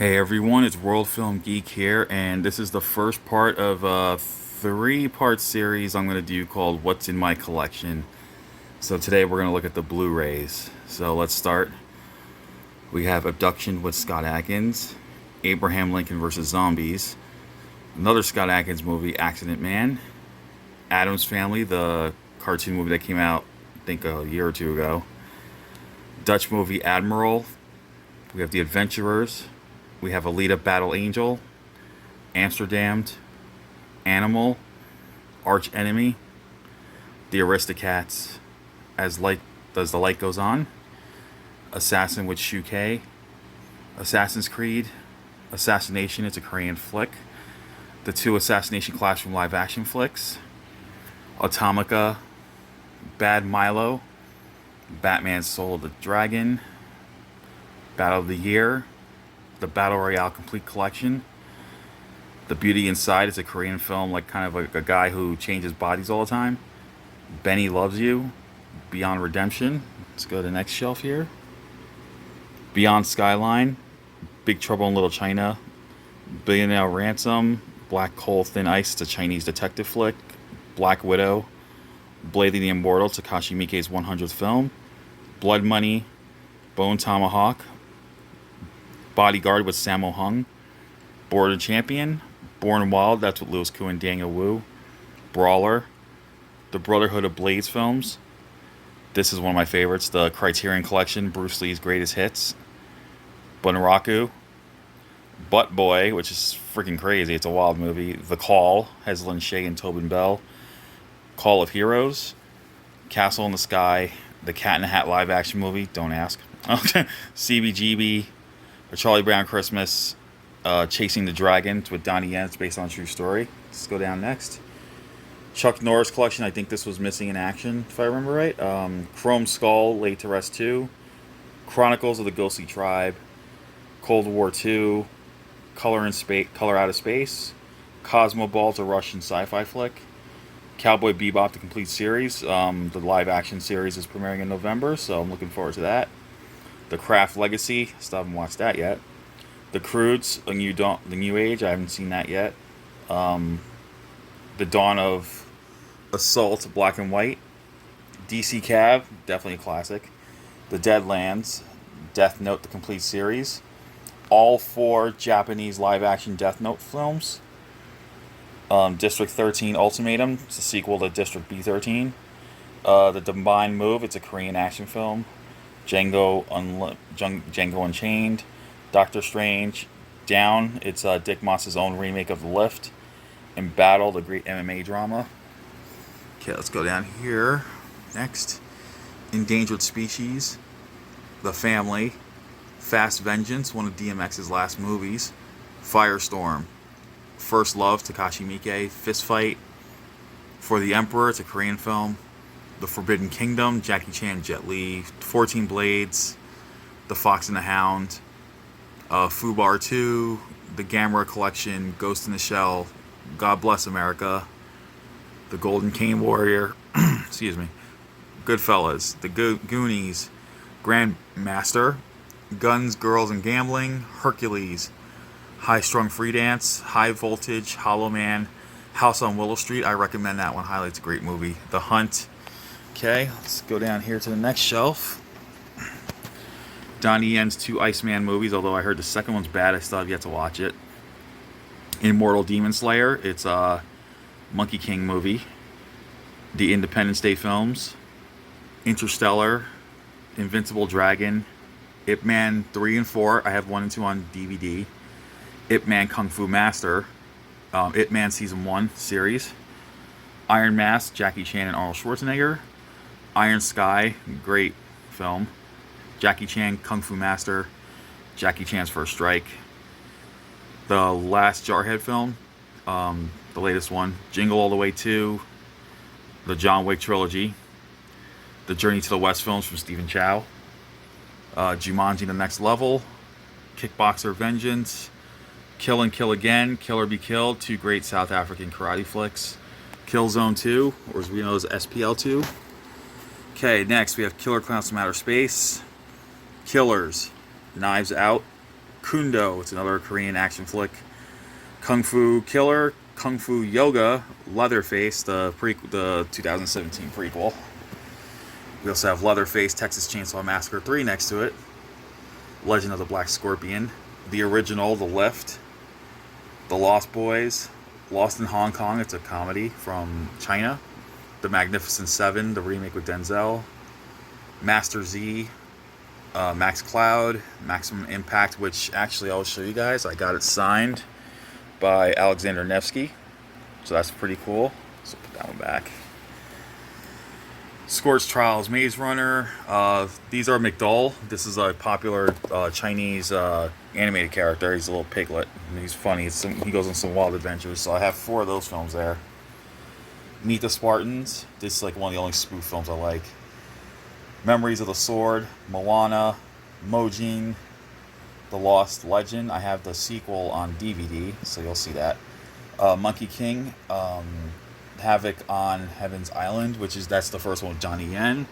Hey everyone, it's World Film Geek here, and this is the first part of a three-part series I'm going to do called What's in My Collection. So today we're going to look at the Blu-Rays. So let's start. We have Abduction with Scott Adkins, Abraham Lincoln vs. Zombies, another Scott Adkins movie, Accident Man, Addams Family, the cartoon movie that came out, I think, a year or two ago, Dutch movie Admiral, we have The Adventurers, we have Alita Battle Angel, Amsterdam, Animal, Arch Enemy, The Aristocats, As the Light Goes On, Assassin with Shukei, Assassin's Creed, Assassination, it's a Korean flick, the two Assassination Classroom live action flicks, Automata, Bad Milo, Batman Soul of the Dragon, Battle of the Year, the Battle Royale Complete Collection, The Beauty Inside is a Korean film, like kind of like a guy who changes bodies all the time, Benny Loves You, Beyond Redemption, let's go to the next shelf here, Beyond Skyline, Big Trouble in Little China, Billionaire Ransom, Black Coal Thin Ice, it's a Chinese detective flick, Black Widow, Blade the Immortal, Takashi Miike's 100th film, Blood Money, Bone Tomahawk, Bodyguard with Sammo Hung, Border Champion, Born Wild, that's with Louis Koo and Daniel Wu, Brawler, the Brotherhood of Blades films. This is one of my favorites, the Criterion Collection, Bruce Lee's Greatest Hits, Bunraku, Butt Boy, which is freaking crazy, it's a wild movie, The Call, has Lin Shaye and Tobin Bell, Call of Heroes, Castle in the Sky, the Cat in the Hat live action movie, don't ask, CBGB, A Charlie Brown Christmas, Chasing the Dragons with Donnie Yen, it's based on a true story. Let's go down next. Chuck Norris collection, I think this was missing in action, if I remember right. Chrome Skull, Laid to Rest 2, Chronicles of the Ghostly Tribe, Cold War 2, Color Out of Space, Cosmo Ball, a Russian sci-fi flick, Cowboy Bebop, the complete series. The live action series is premiering in November, so I'm looking forward to that. The Craft Legacy, still haven't watched that yet. The Croods, the New Age, I haven't seen that yet. The Dawn of Assault, Black and White. DC Cav, definitely a classic. The Deadlands, Death Note, the complete series. All four Japanese live action Death Note films. District 13 Ultimatum, it's a sequel to District B13. The Divine Move, it's a Korean action film. Django Unchained, Doctor Strange, Down, it's Dick Moss's own remake of The Lift, and Battle, the great MMA drama. Okay, let's go down here. Next, Endangered Species, The Family, Fast Vengeance, one of DMX's last movies, Firestorm, First Love, Takashi Miike, Fist Fight, For the Emperor, it's a Korean film, The Forbidden Kingdom, Jackie Chan, Jet Li, 14 Blades, The Fox and the Hound, Fubar 2, The Gamera Collection, Ghost in the Shell, God Bless America, The Golden Cane Warrior, excuse me, Goodfellas, The Goonies, Grandmaster, Guns, Girls, and Gambling, Hercules, High Strung Free Dance, High Voltage, Hollow Man, House on Willow Street, I recommend that one, highly, it's a great movie, The Hunt. Okay, let's go down here to the next shelf. Donnie Yen's two Iceman movies, although I heard the second one's bad, I still have yet to watch it. Immortal Demon Slayer, it's a Monkey King movie. The Independence Day films, Interstellar, Invincible Dragon, Ip Man 3 and 4, I have 1 and 2 on DVD. Ip Man Kung Fu Master, Ip Man Season 1 series, Iron Mask, Jackie Chan and Arnold Schwarzenegger, Iron Sky, great film, Jackie Chan, Kung Fu Master, Jackie Chan's First Strike, the last Jarhead film, the latest one, Jingle All the Way 2, the John Wick trilogy, the Journey to the West films from Stephen Chow, Jumanji The Next Level, Kickboxer Vengeance, Kill and Kill Again, Kill or Be Killed, two great South African karate flicks, Killzone 2, or as we know as SPL 2. Okay, next we have Killer Clowns from Outer Space, Killers, Knives Out, Kundo, it's another Korean action flick. Kung Fu Killer, Kung Fu Yoga, Leatherface, the 2017 prequel. We also have Leatherface, Texas Chainsaw Massacre 3 next to it. Legend of the Black Scorpion, the original, The Lift, The Lost Boys, Lost in Hong Kong, it's a comedy from China. The Magnificent Seven, the remake with Denzel. Master Z, Max Cloud, Maximum Impact, which actually I'll show you guys. I got it signed by Alexander Nevsky, so that's pretty cool. So put that one back. Scorch Trials, Maze Runner. These are McDull. This is a popular Chinese animated character. He's a little piglet, and he's funny. He goes on some wild adventures. So I have 4 of those films there. Meet the Spartans. This is like one of the only spoof films I like. Memories of the Sword, Moana, Mojin, The Lost Legend. I have the sequel on DVD, so you'll see that. Monkey King, Havoc on Heaven's Island, that's the first one with Johnny Yen.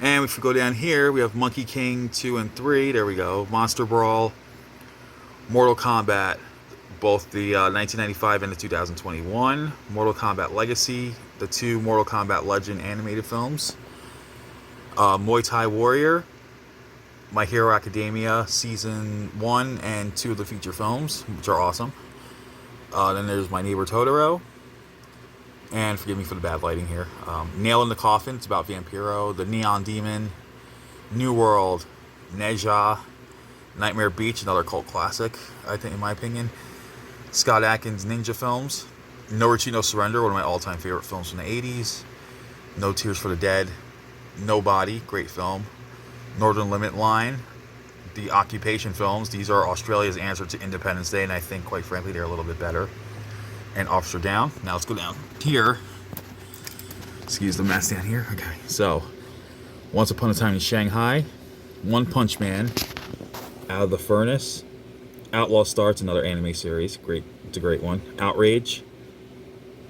And if we go down here, we have Monkey King 2 and 3. There we go. Monster Brawl, Mortal Kombat, both the 1995 and the 2021. Mortal Kombat Legacy, the 2 Mortal Kombat Legend animated films. Muay Thai Warrior, My Hero Academia Season 1 and 2 of the feature films, which are awesome. Then there's My Neighbor Totoro. And forgive me for the bad lighting here. Nail in the Coffin, it's about Vampiro. The Neon Demon, New World, Neja, Nightmare Beach, another cult classic, I think, in my opinion. Scott Adkins Ninja Films. No Retreat, No Surrender, one of my all-time favorite films from the 80s. No Tears for the Dead. Nobody, great film. Northern Limit Line, the Occupation films. These are Australia's answer to Independence Day, and I think, quite frankly, they're a little bit better. And Officer Down. Now let's go down here. Excuse the mess down here. Okay, so Once Upon a Time in Shanghai, One Punch Man, Out of the Furnace, Outlaw Starts, another anime series. Great, it's a great one. Outrage,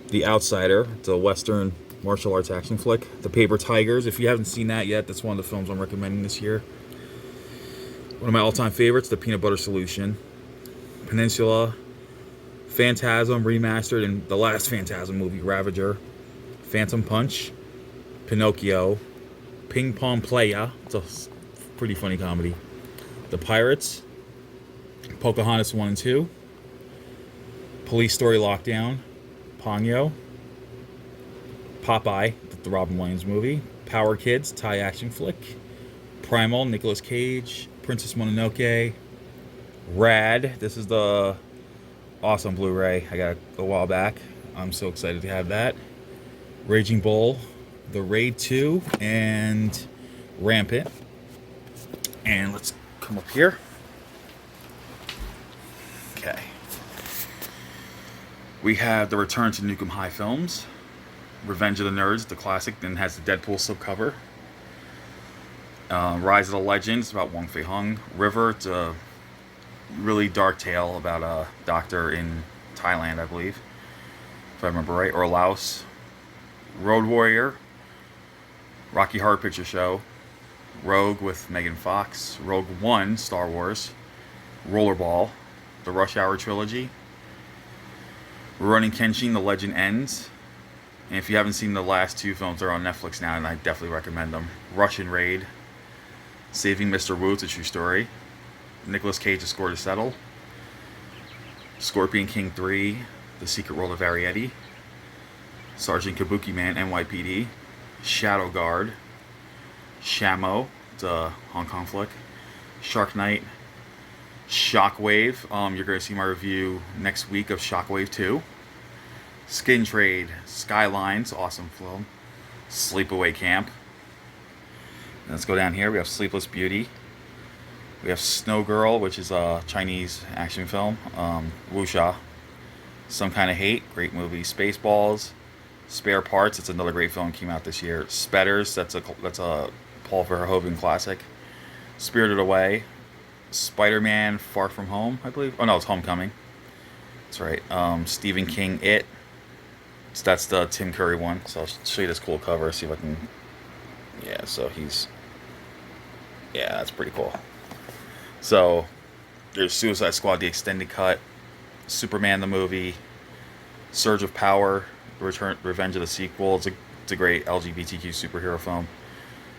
The Outsider, it's a Western martial arts action flick. The Paper Tigers, if you haven't seen that yet, that's one of the films I'm recommending this year. One of my all-time favorites, The Peanut Butter Solution. Peninsula, Phantasm remastered, and the last Phantasm movie, Ravager. Phantom Punch, Pinocchio, Ping Pong Playa, it's a pretty funny comedy. The Pirates, Pocahontas 1 and 2, Police Story Lockdown, Ponyo, Popeye, the Robin Williams movie, Power Kids, Thai action flick, Primal, Nicolas Cage, Princess Mononoke, Rad, this is the awesome Blu-ray I got a while back. I'm so excited to have that. Raging Bull, The Raid 2, and Rampant. And let's come up here. Okay. We have the Return to Nukem High films. Revenge of the Nerds, the classic, then has the Deadpool subcover. Rise of the Legends, about Wong Fei Hung. River, it's a really dark tale about a doctor in Thailand, I believe, if I remember right, or Laos. Road Warrior, Rocky Horror Picture Show, Rogue with Megan Fox, Rogue One, Star Wars, Rollerball, the Rush Hour trilogy, Rurouni Kenshin, The Legend Ends. And if you haven't seen the last 2 films, they're on Netflix now, and I definitely recommend them. Russian Raid, Saving Mr. Wu, it's a true story. Nicolas Cage, A Score to Settle. Scorpion King 3, The Secret World of Arrietty. Sergeant Kabuki Man, NYPD. Shadow Guard. Shamo, it's a Hong Kong flick. Shark Knight. Shockwave, you're going to see my review next week of Shockwave 2. Skin Trade, Skylines, awesome film. Sleepaway Camp. And let's go down here. We have Sleepless Beauty. We have Snow Girl, which is a Chinese action film. Wuxia. Some Kind of Hate, great movie. Spaceballs. Spare Parts, it's another great film, came out this year. Spetters, that's a Paul Verhoeven classic. Spirited Away. Spider-Man Far From Home, I believe. Oh no, it's Homecoming. That's right. Stephen King, It. So that's the Tim Curry one. So I'll show you this cool cover, see if I can. Yeah, so he's. Yeah, that's pretty cool. So There's Suicide Squad, the extended cut, Superman the movie, Surge of Power, Revenge of the Sequel. It's a great LGBTQ superhero film.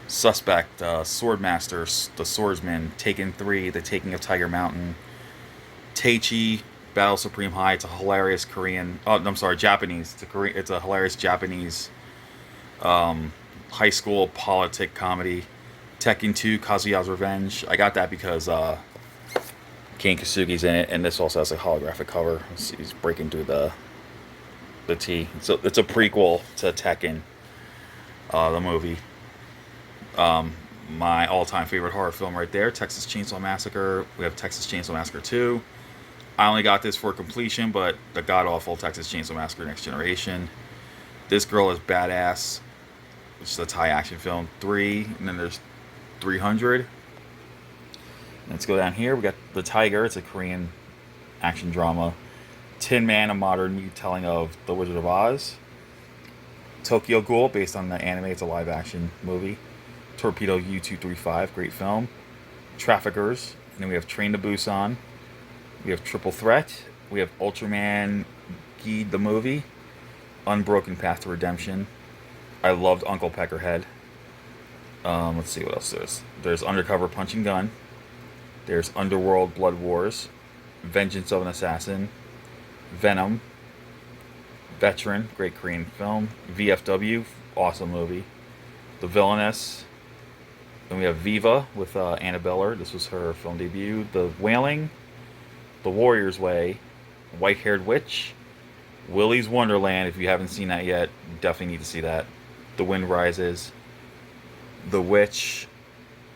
Suspect, Swordmaster, The Swordsman, Taken 3, The Taking of Tiger Mountain, Teichi, Battle Supreme High. It's a hilarious Korean. Oh, no, I'm sorry, Japanese. It's a hilarious Japanese high school politic comedy. Tekken 2, Kazuya's Revenge. I got that because Ken Kasugi's in it, and this also has a holographic cover. He's breaking through the T. So it's a prequel to Tekken, the movie. My all-time favorite horror film right there, Texas Chainsaw Massacre. We have Texas Chainsaw Massacre 2. I only got this for completion, but the god-awful Texas Chainsaw Massacre Next Generation. This Girl is Badass, which is a Thai action film. 3, and then there's 300. Let's go down here. We got The Tiger. It's a Korean action drama. Tin Man, a modern retelling of The Wizard of Oz. Tokyo Ghoul, based on the anime. It's a live-action movie. Torpedo U-235, great film. Traffickers. And then we have Train to Busan. We have Triple Threat. We have Ultraman Geed the movie. Unbroken Path to Redemption. I loved Uncle Peckerhead. Let's see what else there's. There's Undercover Punch and Gun. There's Underworld Blood Wars. Vengeance of an Assassin. Venom. Veteran, great Korean film. VFW, awesome movie. The Villainess. Then we have Viva with Anna Beller. This was her film debut. The Wailing. The Warrior's Way. White-Haired Witch. Willy's Wonderland. If you haven't seen that yet, you definitely need to see that. The Wind Rises. The Witch.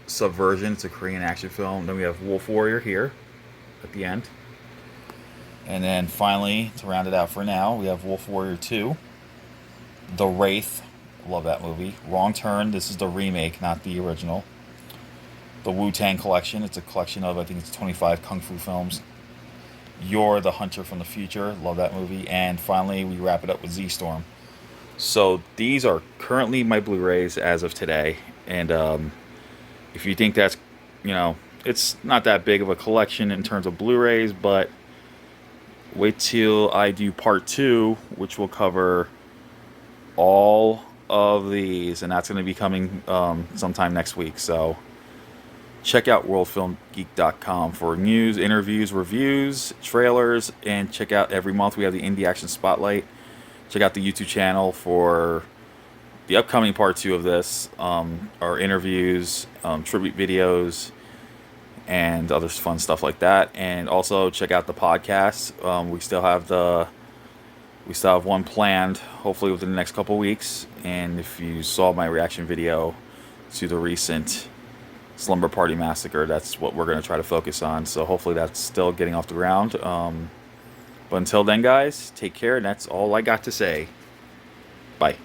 Subversion. It's a Korean action film. Then we have Wolf Warrior here at the end. And then finally, to round it out for now, we have Wolf Warrior 2. The Wraith. Love that movie. Wrong Turn. This is the remake, not the original. The Wu-Tang Collection. It's a collection of, I think it's 25 kung fu films. You're the Hunter from the Future. Love that movie. And finally, we wrap it up with Z-Storm. So these are currently my Blu-rays as of today. And if you think that's, it's not that big of a collection in terms of Blu-rays, but wait till I do part 2, which will cover all of these, and that's going to be coming sometime next week. So check out worldfilmgeek.com for news, interviews, reviews, trailers, and check out every month we have the Indie Action Spotlight. Check out the YouTube channel for the upcoming part 2 of this, our interviews, tribute videos, and other fun stuff like that. And also check out the podcast. We still have one planned, hopefully within the next couple weeks. And if you saw my reaction video to the recent Slumber Party Massacre, that's what we're going to try to focus on. So hopefully that's still getting off the ground. But until then, guys, take care, and that's all I got to say. Bye.